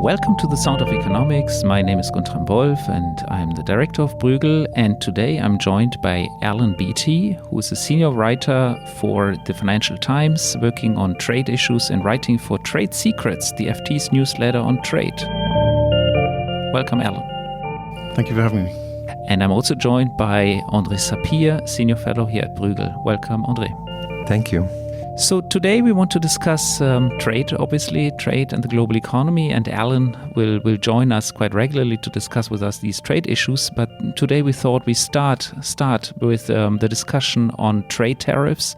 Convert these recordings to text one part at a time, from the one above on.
Welcome to the Sound of Economics. My name is Guntram Wolff and I'm the director of Bruegel. And today I'm joined by Alan Beattie, who is a senior writer for the Financial Times, working on trade issues and writing for Trade Secrets, the FT's newsletter on trade. Welcome, Alan. Thank you for having me. And I'm also joined by Andre Sapir, senior fellow here at Bruegel. Welcome, Andre. Thank you. So today we want to discuss trade, obviously, trade and the global economy, and Alan will join us quite regularly to discuss with us these trade issues. But today we thought we start with the discussion on trade tariffs,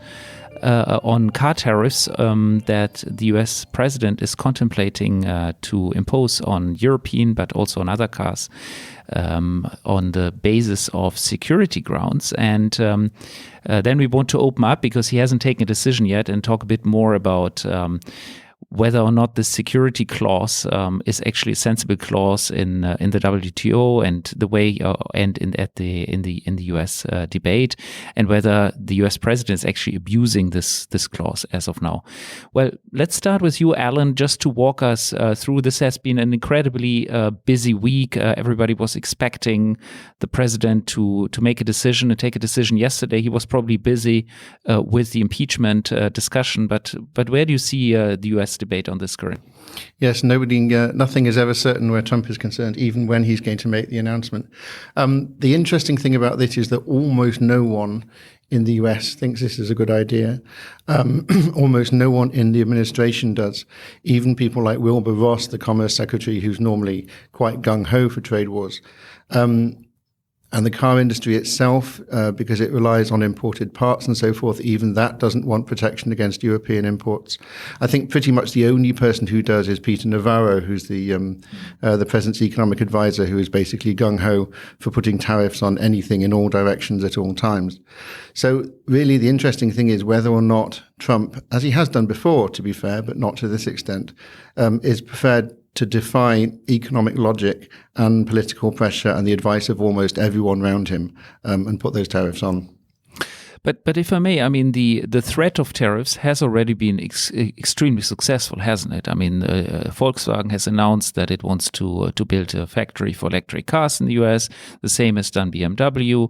on car tariffs that the US president is contemplating to impose on European but also on other cars on the basis of security grounds. And then we want to open up, because he hasn't taken a decision yet, and talk a bit more about whether or not the security clause is actually a sensible clause in the WTO and the way and in the US debate, and whether the US president is actually abusing this clause as of now. Well, let's start with you, Alan, just to walk us through. This has been an incredibly busy week. Everybody was expecting the president to make a decision and take a decision yesterday. He was probably busy with the impeachment discussion, but where do you see the US debate on this current? Yes, nothing is ever certain where Trump is concerned, even when he's going to make the announcement. The interesting thing about this is that almost no one in the US thinks this is a good idea. Almost no one in the administration does. Even people like Wilbur Ross, the Commerce Secretary, who's normally quite gung-ho for trade wars. And the car industry itself, because it relies on imported parts and so forth, even that doesn't want protection against European imports. I think pretty much the only person who does is Peter Navarro, who's the president's economic advisor, who is basically gung-ho for putting tariffs on anything in all directions at all times. So really the interesting thing is whether or not Trump, as he has done before, to be fair, but not to this extent, is prepared to defy economic logic and political pressure and the advice of almost everyone around him and put those tariffs on. But if I may, I mean, the threat of tariffs has already been extremely successful, hasn't it? I mean, Volkswagen has announced that it wants to build a factory for electric cars in the US. The same has done BMW.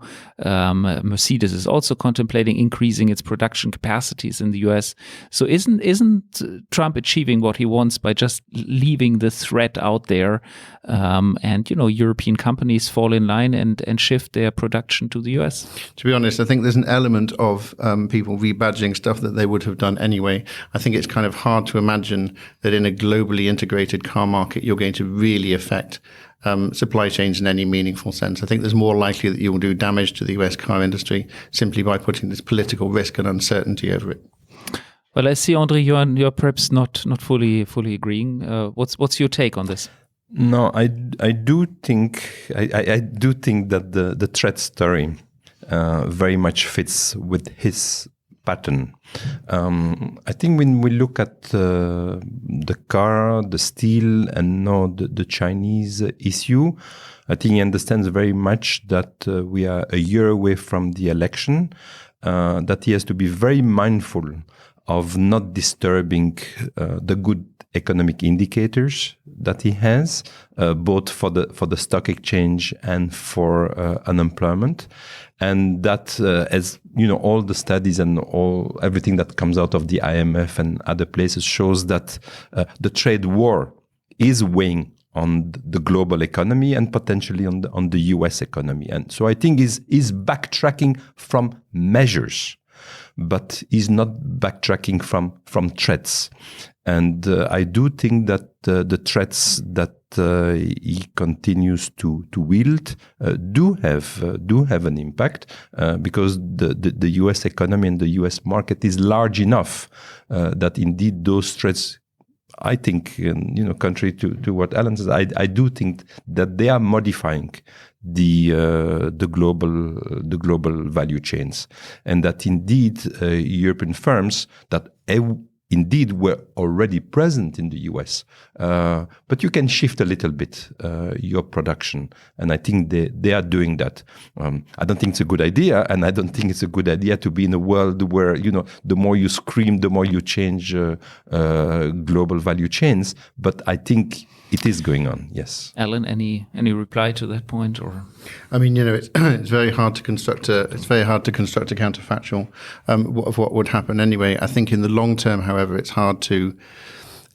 Mercedes is also contemplating increasing its production capacities in the US. So isn't Trump achieving what he wants by just leaving the threat out there, and European companies fall in line and shift their production to the US? To be honest, I think there's an element of people rebadging stuff that they would have done anyway. I think it's kind of hard to imagine that in a globally integrated car market, you're going to really affect supply chains in any meaningful sense. I think there's more likely that you will do damage to the US car industry simply by putting this political risk and uncertainty over it. Well, I see, Andre, you're perhaps not fully agreeing. What's your take on this? No, I do think that the threat story very much fits with his pattern. I think when we look at the car, the steel, and now the Chinese issue, I think he understands very much that we are a year away from the election, that he has to be very mindful of not disturbing the good economic indicators that he has, both for the stock exchange and for unemployment. And that, as you know, all the studies and everything that comes out of the IMF and other places shows that the trade war is weighing on the global economy and potentially on the US economy. And so I think he's backtracking from measures, but he's not backtracking from threats. And I do think that the threats that he continues to wield do have an impact because the U.S. economy and the U.S. market is large enough that indeed those threats, I think, contrary to what Alan says, I do think that they are modifying the global value chains, and that indeed European firms that indeed were already present in the US, but you can shift a little bit your production, and I think they are doing that. I don't think it's a good idea, and I don't think it's a good idea to be in a world where the more you scream, the more you change global value chains. But I think it is going on, yes. Alan, any reply to that point, or? I mean, it's very hard to construct a counterfactual of what would happen anyway. I think in the long term, however, it's hard to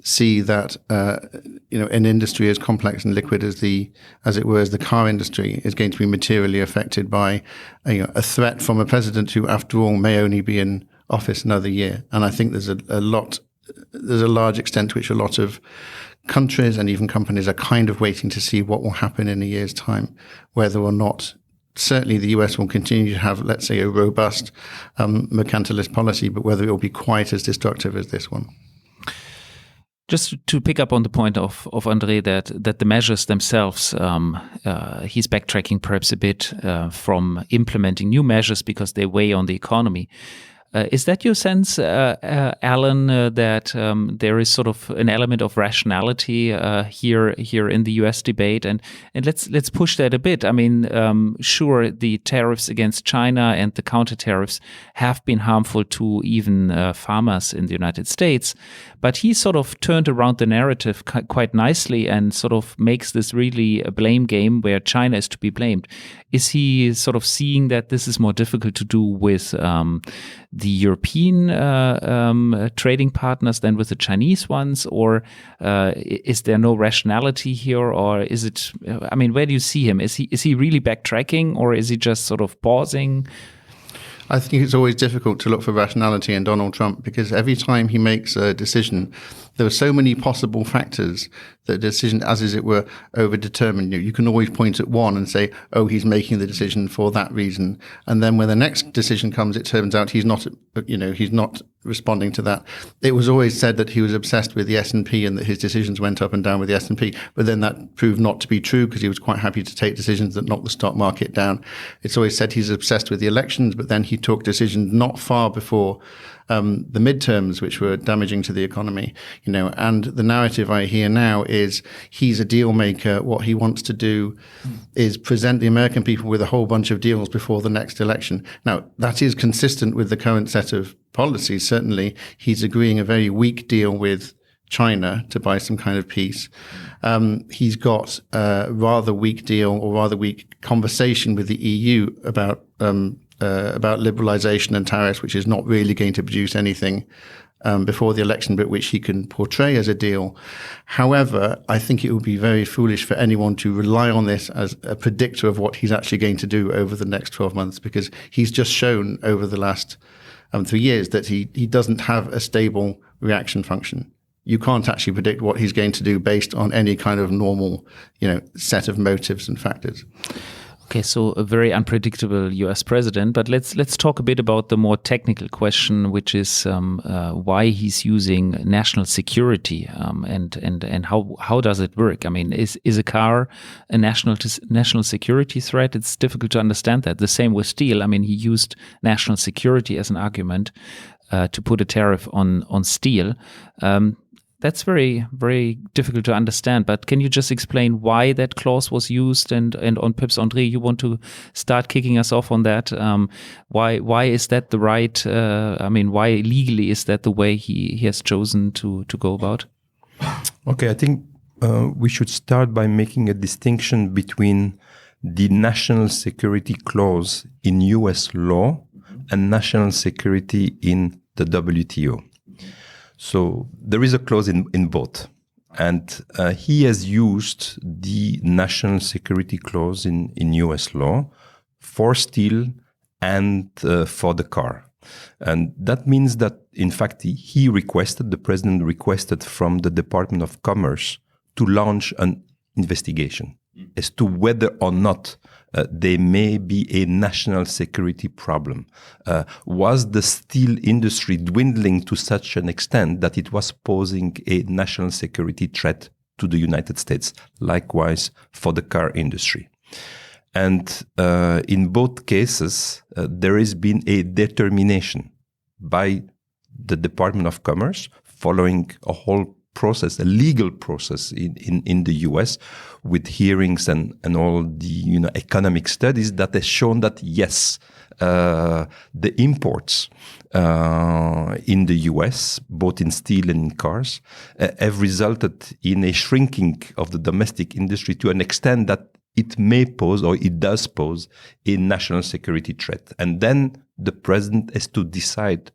see that an industry as complex and liquid as the car industry is going to be materially affected by a threat from a president who, after all, may only be in office another year. And I think there's a large extent to which a lot of countries and even companies are kind of waiting to see what will happen in a year's time, whether or not certainly the US will continue to have, let's say, a robust mercantilist policy, but whether it will be quite as destructive as this one. Just to pick up on the point of Andre, that the measures themselves, he's backtracking perhaps a bit from implementing new measures because they weigh on the economy. Is that your sense, Alan, that there is sort of an element of rationality here in the US debate? And let's push that a bit. I mean, sure, the tariffs against China and the counter tariffs have been harmful to even farmers in the United States. But he sort of turned around the narrative quite nicely and sort of makes this really a blame game where China is to be blamed. Is he sort of seeing that this is more difficult to do with the European trading partners than with the Chinese ones? Or is there no rationality here? Or is it, I mean, where do you see him? Is he really backtracking, or is he just sort of pausing? I think it's always difficult to look for rationality in Donald Trump, because every time he makes a decision, there are so many possible factors that the decision, as it were, overdetermined. You can always point at one and say, oh, he's making the decision for that reason. And then when the next decision comes, it turns out he's not responding to that. It was always said that he was obsessed with the S&P and that his decisions went up and down with the S&P. But then that proved not to be true, because he was quite happy to take decisions that knocked the stock market down. It's always said he's obsessed with the elections, but then he took decisions not far before the midterms, which were damaging to the economy, and the narrative I hear now is he's a deal maker. What he wants to do is present the American people with a whole bunch of deals before the next election. Now, that is consistent with the current set of policies. Certainly, he's agreeing a very weak deal with China to buy some kind of peace. He's got a rather weak deal or rather weak conversation with the EU about liberalization and tariffs, which is not really going to produce anything before the election, but which he can portray as a deal. However, I think it would be very foolish for anyone to rely on this as a predictor of what he's actually going to do over the next 12 months, because he's just shown over the last 3 years that he doesn't have a stable reaction function. You can't actually predict what he's going to do based on any kind of normal, set of motives and factors. Okay, so a very unpredictable US president, but let's talk a bit about the more technical question, which is why he's using national security and how does it work? I mean, is a car a national security threat? It's difficult to understand that. The same with steel. I mean, he used national security as an argument to put a tariff on steel. That's very, very difficult to understand. But can you just explain why that clause was used? And on Pips, Andre, you want to start kicking us off on that? Why is that the right? Why legally is that the way he has chosen to go about? Okay, I think we should start by making a distinction between the national security clause in U.S. law and national security in the WTO. So there is a clause in both. And he has used the national security clause in US law for steel and for the car. And that means that, in fact, the president requested from the Department of Commerce to launch an investigation as to whether or not there may be a national security problem. Was the steel industry dwindling to such an extent that it was posing a national security threat to the United States? Likewise for the car industry. And in both cases, there has been a determination by the Department of Commerce, following a whole process, a legal process in the US with hearings and all the economic studies that has shown that yes, the imports in the US, both in steel and in cars, have resulted in a shrinking of the domestic industry to an extent that it may pose, or it does pose, a national security threat. And then the president has to decide,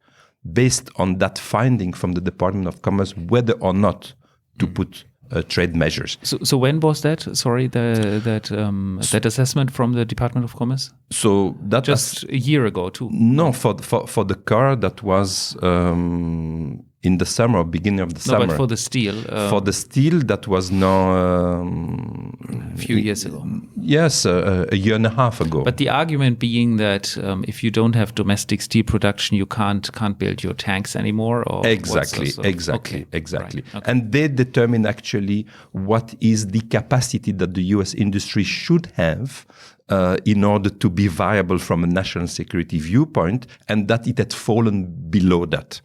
based on that finding from the Department of Commerce, whether or not to put trade measures. So when was that? Sorry, that assessment from the Department of Commerce? So that just a year ago too. No, for the car that was in the summer, or beginning of the summer. But for the steel. For the steel, that was now a few years ago. Yes, a year and a half ago. But the argument being that if you don't have domestic steel production, you can't build your tanks anymore. Or exactly. Okay. Right. Okay. And they determine actually what is the capacity that the U.S. industry should have in order to be viable from a national security viewpoint, and that it had fallen below that.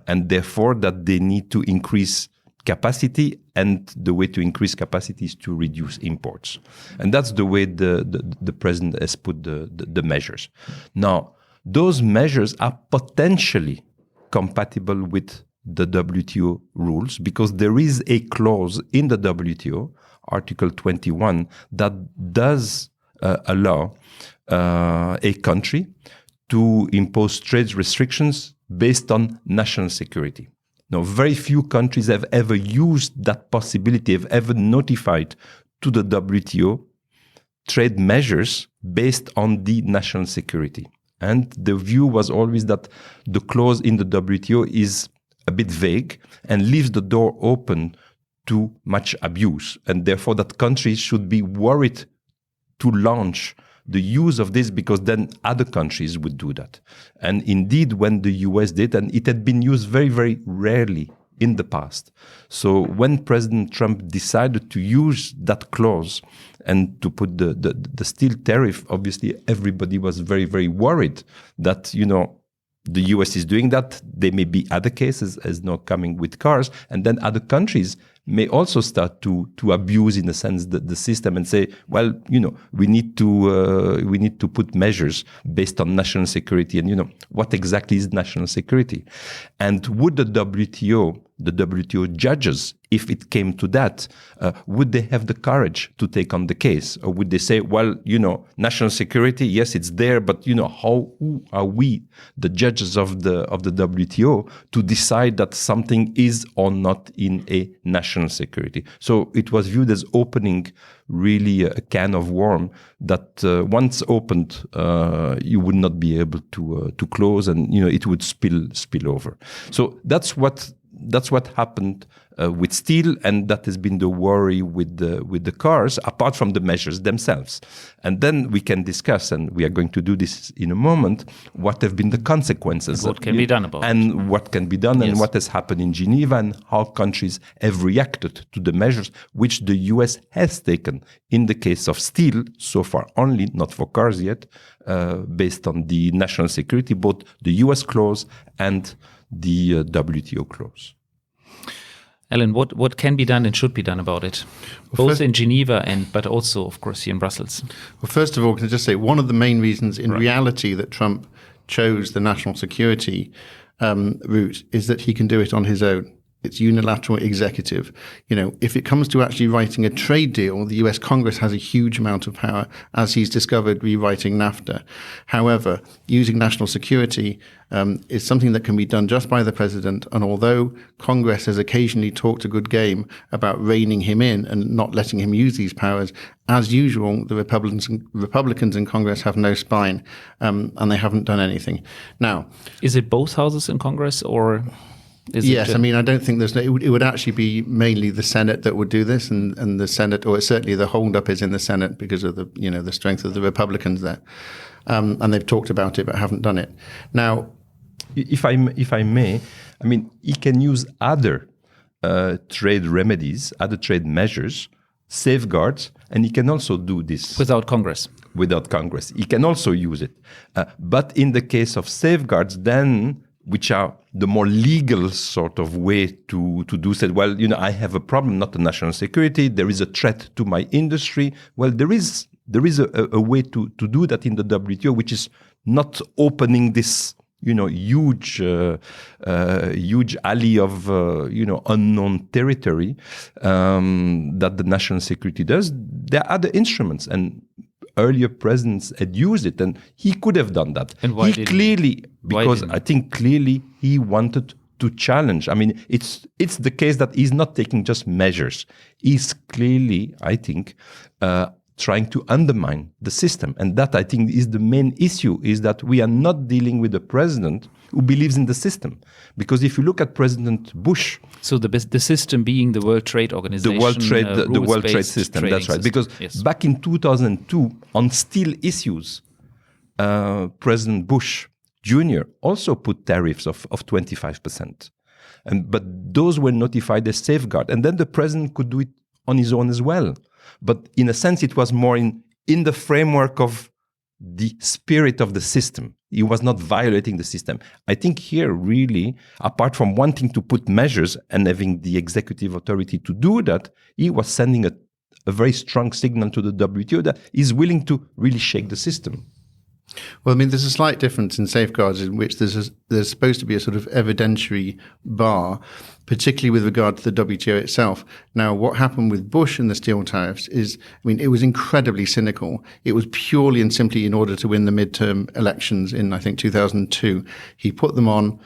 And therefore that they need to increase capacity, and the way to increase capacity is to reduce imports. And that's the way the president has put the measures. Now, those measures are potentially compatible with the WTO rules, because there is a clause in the WTO, Article 21, that does allow a country to impose trade restrictions based on national security. Now, very few countries have ever used that possibility, have ever notified to the WTO trade measures based on the national security. And the view was always that the clause in the WTO is a bit vague and leaves the door open to much abuse, and therefore that countries should be worried to launch the use of this, because then other countries would do that. And indeed, when the US did, and it had been used very, very rarely in the past. So when President Trump decided to use that clause and to put the steel tariff, obviously everybody was very, very worried that, the US is doing that. There may be other cases as now coming with cars, and then other countries may also start to abuse, in a sense, the system and say, well, we need to put measures based on national security, and what exactly is national security, and would the WTO judges, if it came to that, would they have the courage to take on the case, or would they say, well, national security, yes, it's there, but who are we, the judges of the WTO, to decide that something is or not in a national security? So it was viewed as opening really a can of worms that once opened, you would not be able to close, and it would spill over. So that's what happened with steel, and that has been the worry with the cars, apart from the measures themselves. And then we can discuss, and we are going to do this in a moment, what have been the consequences. And what can be done about it. And what can be done, Yes. and what has happened in Geneva, and how countries have reacted to the measures which the US has taken in the case of steel, so far only, not for cars yet, based on the national security, both the US clause and the WTO clause. Alan, what can be done and should be done about it, both in Geneva but also, of course, here in Brussels? Well, first of all, can I just say one of the main reasons in reality that Trump chose the national security route is that he can do it on his own. It's unilateral executive. If it comes to actually writing a trade deal, the US Congress has a huge amount of power, as he's discovered rewriting NAFTA. However, using national security is something that can be done just by the president. And although Congress has occasionally talked a good game about reining him in and not letting him use these powers, as usual, the Republicans in Congress have no spine, and they haven't done anything. Now, is it both houses in Congress, or? Yes, I don't think it would actually be mainly the Senate that would do this, and the Senate, or certainly the holdup is in the Senate because of the strength of the Republicans there, and they've talked about it but haven't done it. Now, if I may, he can use other trade remedies, other trade measures, safeguards, and he can also do this without Congress. Without Congress, he can also use it, but in the case of safeguards, then which are the more legal sort of way to do said, well, I have a problem, not the national security. There is a threat to my industry. Well, there is a way to do that in the WTO, which is not opening this huge alley of unknown territory that the national security does. There are other instruments, and earlier presidents had used it, and he could have done that. And why didn't he? Because I think clearly he wanted to challenge. I mean, it's the case that he's not taking just measures. He's clearly, I think, trying to undermine the system. And that, I think, is the main issue, is that we are not dealing with a president who believes in the system. Because if you look at President Bush... So the system being the World Trade Organization... The World Trade System, that's right. Because back in 2002, on steel issues, President Bush Jr. also put tariffs of 25%. But those were notified as safeguard. And then the president could do it on his own as well. But in a sense, it was more in the framework of the spirit of the system. He was not violating the system. I think here, really, apart from wanting to put measures and having the executive authority to do that, he was sending a very strong signal to the WTO that he's willing to really shake the system. Well, I mean, there's a slight difference in safeguards in which there's supposed to be a sort of evidentiary bar, particularly with regard to the WTO itself. Now, what happened with Bush and the steel tariffs is, I mean, it was incredibly cynical. It was purely and simply in order to win the midterm elections in, I think, 2002. He put them on.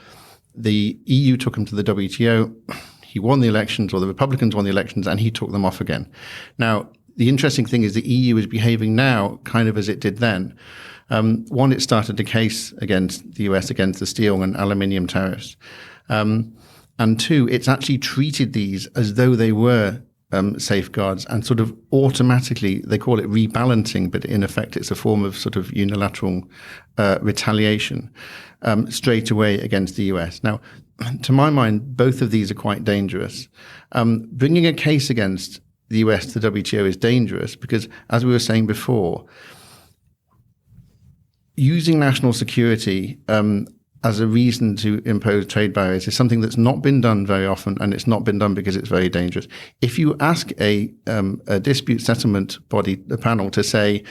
The EU took him to the WTO. He won the elections, or the Republicans won the elections, and he took them off again. Now, the interesting thing is the EU is behaving now kind of as it did then. One, it started a case against the US against the steel and aluminium tariffs. And two, it's actually treated these as though they were safeguards, and sort of automatically, they call it rebalancing, but in effect it's a form of sort of unilateral retaliation straight away against the US. Now, to my mind, both of these are quite dangerous. Bringing a case against the US to the WTO is dangerous because, as we were saying before, using national security as a reason to impose trade barriers is something that's not been done very often, and it's not been done because it's very dangerous. If you ask a dispute settlement body, a panel, to say,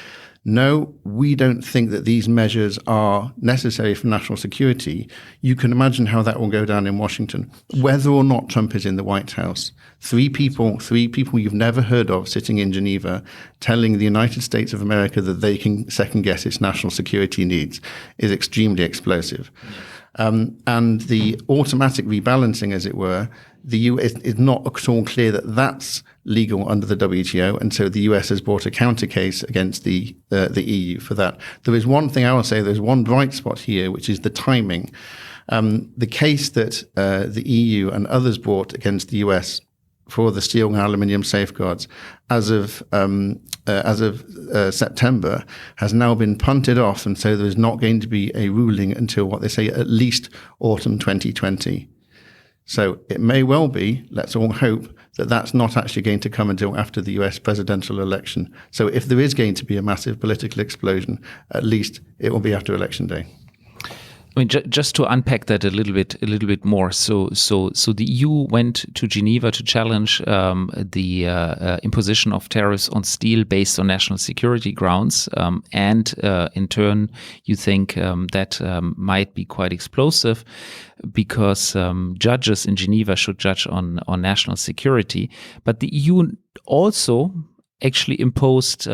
no, we don't think that these measures are necessary for national security, you can imagine how that will go down in Washington, whether or not Trump is in the White House. Three people you've never heard of sitting in Geneva telling the United States of America that they can second guess its national security needs is extremely explosive. And the automatic rebalancing, as it were, the US is not at all clear that that's legal under the WTO, and so the US has brought a counter case against the EU for that. There is one thing I will say, there's one bright spot here, which is the timing. The case that the EU and others brought against the US for the steel and aluminium safeguards as of September has now been punted off, and so there is not going to be a ruling until what they say at least autumn 2020. So it may well be, let's all hope, that that's not actually going to come until after the US presidential election. So if there is going to be a massive political explosion, at least it will be after Election Day. I mean, just to unpack that a little bit more. So the EU went to Geneva to challenge the imposition of tariffs on steel based on national security grounds, and in turn, you think that might be quite explosive because judges in Geneva should judge on national security. But the EU also actually imposed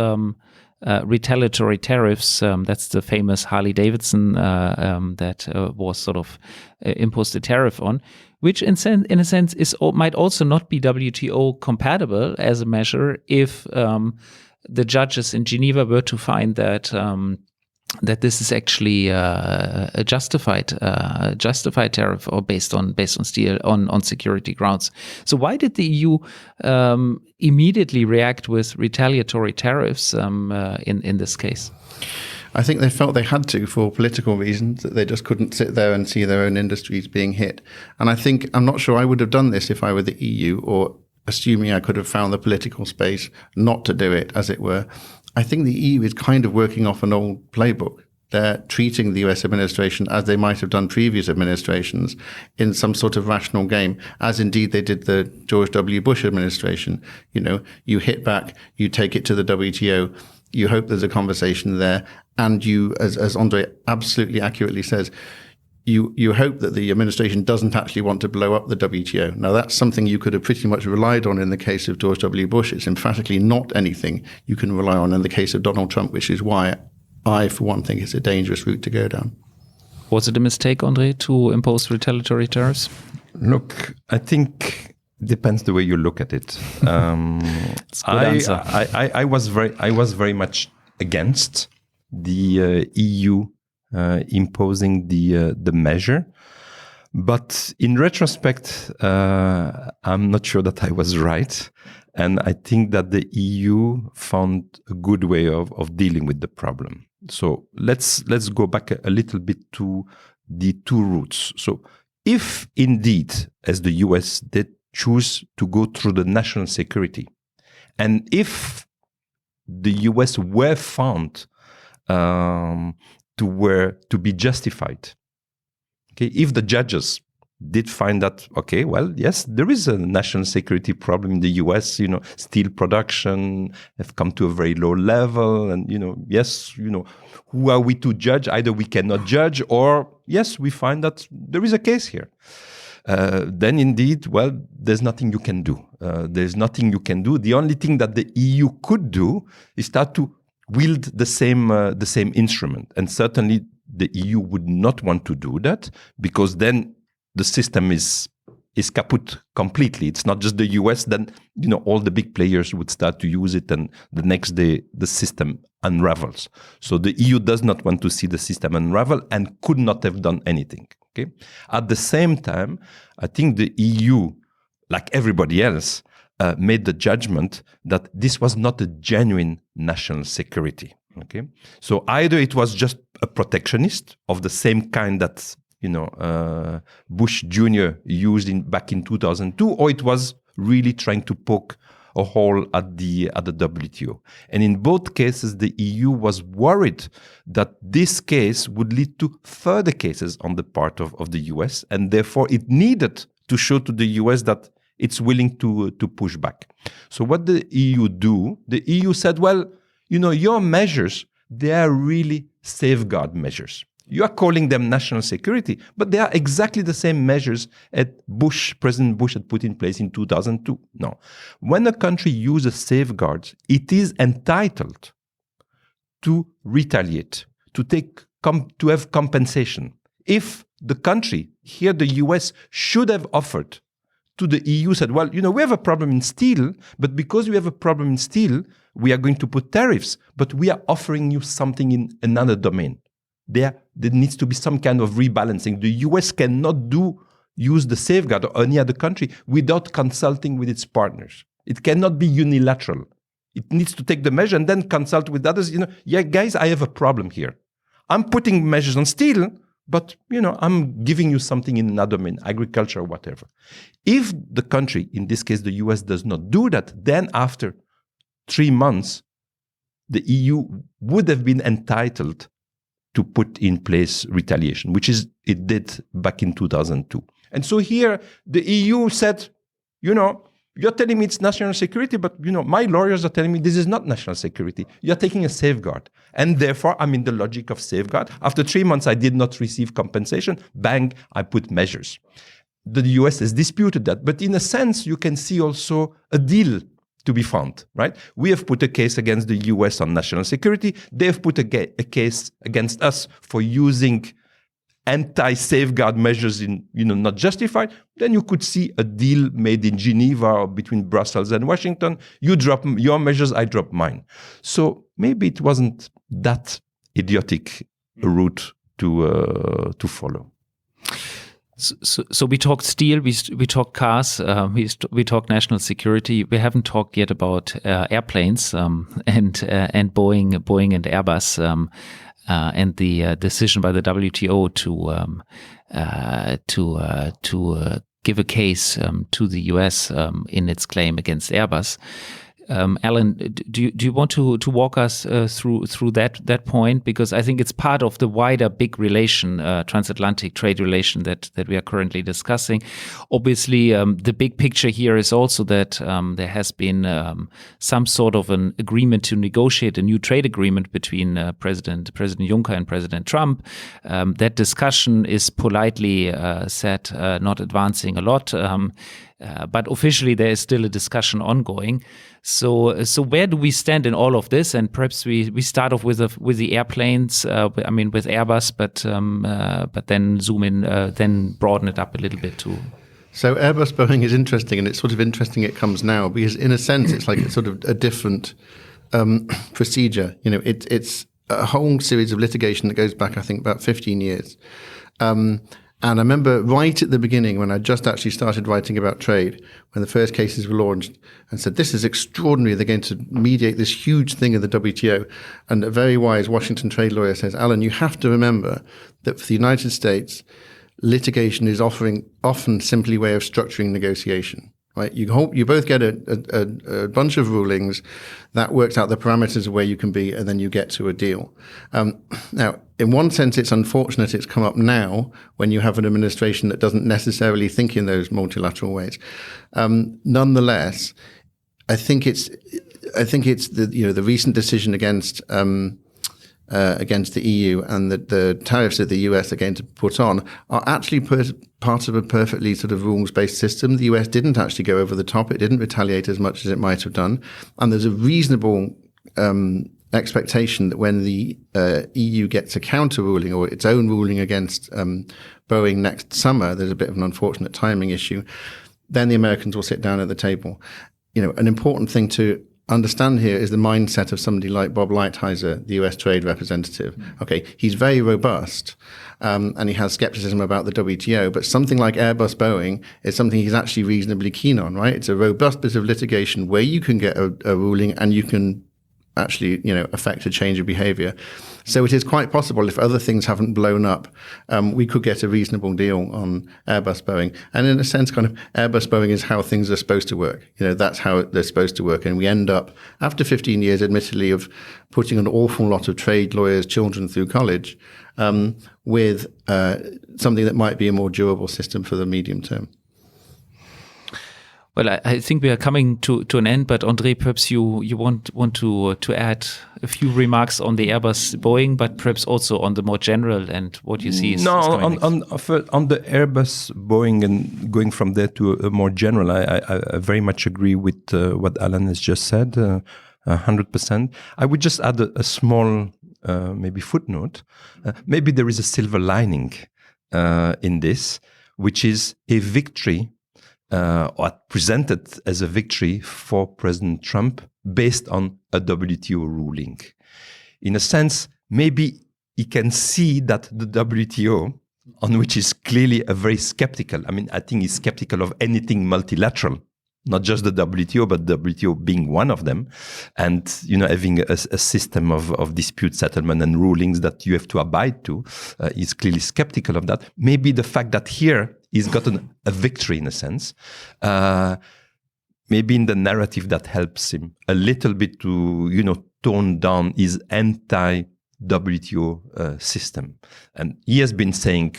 retaliatory tariffs. That's the famous Harley-Davidson that was sort of imposed a tariff on, which in a sense might also not be WTO compatible as a measure if the judges in Geneva were to find that this is actually a justified tariff or based on steel on security grounds. So why did the EU immediately react with retaliatory tariffs in this case? I think they felt they had to for political reasons, that they just couldn't sit there and see their own industries being hit. And I'm not sure I would have done this if I were the EU, or assuming I could have found the political space not to do it, as it were. I think the EU is kind of working off an old playbook. they're treating the US administration as they might have done previous administrations in some sort of rational game, as indeed they did the George W. Bush administration. You hit back, you take it to the WTO, you hope there's a conversation there, and you, as Andre absolutely accurately says, you hope that the administration doesn't actually want to blow up the WTO. Now, that's something you could have pretty much relied on in the case of George W. Bush. It's emphatically not anything you can rely on in the case of Donald Trump, which is why I, for one, think it's a dangerous route to go down. Was it a mistake, Andre, to impose retaliatory tariffs? Look, I think it depends the way you look at it. It's a good answer. I was very much against the EU imposing the measure, but in retrospect, I'm not sure that I was right, and I think that the EU found a good way of dealing with the problem. So let's go back a little bit to the two routes. So if indeed, as the US did, choose to go through the national security, and if the US were found to be justified, okay, if the judges did find that, okay, well, yes, there is a national security problem in the US, steel production have come to a very low level, and, yes, who are we to judge? Either we cannot judge, or, yes, we find that there is a case here. Then indeed, well, there's nothing you can do. There's nothing you can do. The only thing that the EU could do is start to wield the same instrument. And certainly the EU would not want to do that, because then the system is kaput completely. It's not just the US, then all the big players would start to use it, and the next day the system unravels. So the EU does not want to see the system unravel and could not have done anything. Okay. At the same time, I think the EU, like everybody else, made the judgment that this was not a genuine national security. Okay, so either it was just a protectionist of the same kind that Bush Jr. used back in 2002, or it was really trying to poke a hole at the WTO. And in both cases, the EU was worried that this case would lead to further cases on the part of the US, and therefore it needed to show to the US that it's willing to push back. So what the EU do? The EU said, well, your measures, they are really safeguard measures. You are calling them national security, but they are exactly the same measures that President Bush had put in place in 2002. No. When a country uses safeguards, it is entitled to retaliate, to have compensation. If the country, here the US, should have offered to the EU, said, well, we have a problem in steel, but because we have a problem in steel, we are going to put tariffs, but we are offering you something in another domain. There needs to be some kind of rebalancing. The US cannot use the safeguard or any other country without consulting with its partners. It cannot be unilateral. It needs to take the measure and then consult with others. Yeah, guys, I have a problem here. I'm putting measures on steel, but, I'm giving you something in another domain, agriculture or whatever. If the country, in this case the US, does not do that, then after 3 months, the EU would have been entitled to put in place retaliation, which is it did back in 2002. And so here the EU said, you're telling me it's national security, but my lawyers are telling me this is not national security. You're taking a safeguard. And therefore, I'm in the logic of safeguard. After 3 months, I did not receive compensation. Bang, I put measures. The US has disputed that. But in a sense, you can see also a deal to be found, right? We have put a case against the US on national security. They have put a case against us for using anti-safeguard measures in, not justified. Then you could see a deal made in Geneva or between Brussels and Washington. You drop your measures, I drop mine. So maybe it wasn't that idiotic a route to follow. So we talked steel, we talked cars, we talked national security. We haven't talked yet about airplanes and Boeing and Airbus and the decision by the WTO to give a case to the US in its claim against Airbus. Alan, do you want to walk us through that point? Because I think it's part of the wider big relation, transatlantic trade relation that we are currently discussing. Obviously, the big picture here is also that there has been some sort of an agreement to negotiate a new trade agreement between President Juncker and President Trump. That discussion is politely said not advancing a lot. But officially, there is still a discussion ongoing. So where do we stand in all of this? And perhaps we start off with the airplanes. With Airbus, but then zoom in, then broaden it up a little bit too. So Airbus Boeing is interesting, and it's sort of interesting it comes now because, in a sense, it's like sort of a different procedure. It's a whole series of litigation that goes back, I think, about 15 years. And I remember right at the beginning when I just actually started writing about trade, when the first cases were launched, and said, this is extraordinary. They're going to mediate this huge thing in the WTO. And a very wise Washington trade lawyer says, Alan, you have to remember that for the United States, litigation is often simply a way of structuring negotiation. Right? You both get a bunch of rulings that works out the parameters of where you can be, and then you get to a deal. Now, in one sense, it's unfortunate it's come up now when you have an administration that doesn't necessarily think in those multilateral ways. Nonetheless, I think it's the recent decision against the EU and the tariffs that the US are going to put on are actually part of a perfectly sort of rules-based system. The US didn't actually go over the top. It didn't retaliate as much as it might have done. And there's a reasonable expectation that when the EU gets a counter ruling or its own ruling against Boeing next summer, there's a bit of an unfortunate timing issue, then the Americans will sit down at the table. An important thing to understand here is the mindset of somebody like Bob Lighthizer, the US trade representative. Okay, he's very robust, and he has skepticism about the WTO, but something like Airbus Boeing is something he's actually reasonably keen on, right? It's a robust bit of litigation where you can get a ruling and you can actually, affect a change of behavior. So it is quite possible, if other things haven't blown up, we could get a reasonable deal on Airbus Boeing. And in a sense, kind of Airbus Boeing is how things are supposed to work. That's how they're supposed to work. And we end up, after 15 years, admittedly, of putting an awful lot of trade lawyers' children through college, with something that might be a more durable system for the medium term. Well, I think we are coming to an end, but Andre, perhaps you want to add a few remarks on the Airbus Boeing, but perhaps also on the more general and what you see is coming next. On the Airbus Boeing and going from there to a more general, I very much agree with what Alan has just said, 100%. I would just add a small maybe footnote. Maybe there is a silver lining in this, which is a victory or presented as a victory for President Trump based on a WTO ruling. In a sense, maybe he can see that the WTO, on which is clearly a very skeptical, I think he's skeptical of anything multilateral, not just the WTO, but WTO being one of them, and having a system of dispute settlement and rulings that you have to abide to, is clearly skeptical of that. Maybe the fact that here he's gotten a victory in a sense, maybe in the narrative that helps him a little bit to tone down his anti-WTO system, and he has been saying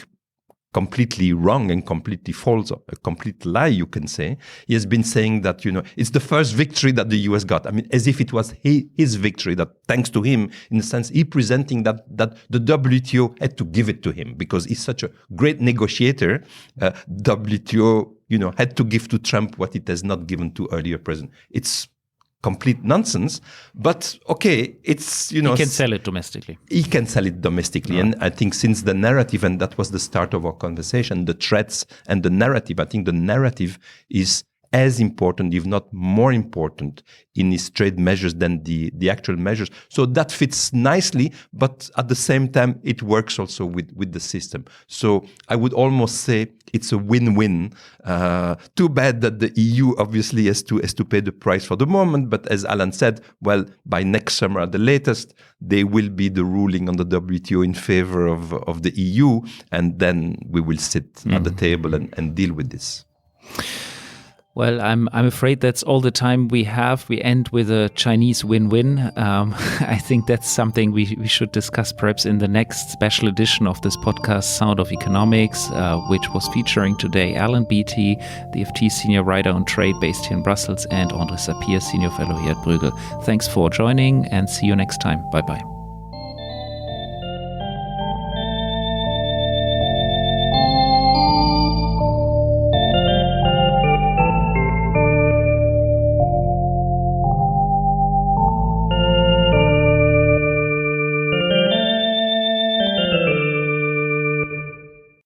completely wrong and completely false, a complete lie, you can say. He has been saying that, it's the first victory that the US got. As if it was his victory, that thanks to him, in a sense, he presenting that the WTO had to give it to him because he's such a great negotiator. WTO, had to give to Trump what it has not given to earlier president. It's complete nonsense, but okay, it's, he can sell it domestically. He can sell it domestically. Right. And I think since the narrative, and that was the start of our conversation, the threats and the narrative, I think the narrative is as important, if not more important, in his trade measures than the actual measures. So that fits nicely, but at the same time, it works also with the system. So I would almost say it's a win-win. Too bad that the EU obviously has to pay the price for the moment. But as Alan said, well, by next summer at the latest, there will be the ruling on the WTO in favor of the EU, and then we will sit at the table and deal with this. Well, I'm afraid that's all the time we have. We end with a Chinese win-win. I think that's something we should discuss perhaps in the next special edition of this podcast, Sound of Economics, which was featuring today Alan Beattie, the FT Senior Writer on Trade based here in Brussels, and Andre Sapir, Senior Fellow here at Bruegel. Thanks for joining and see you next time. Bye-bye.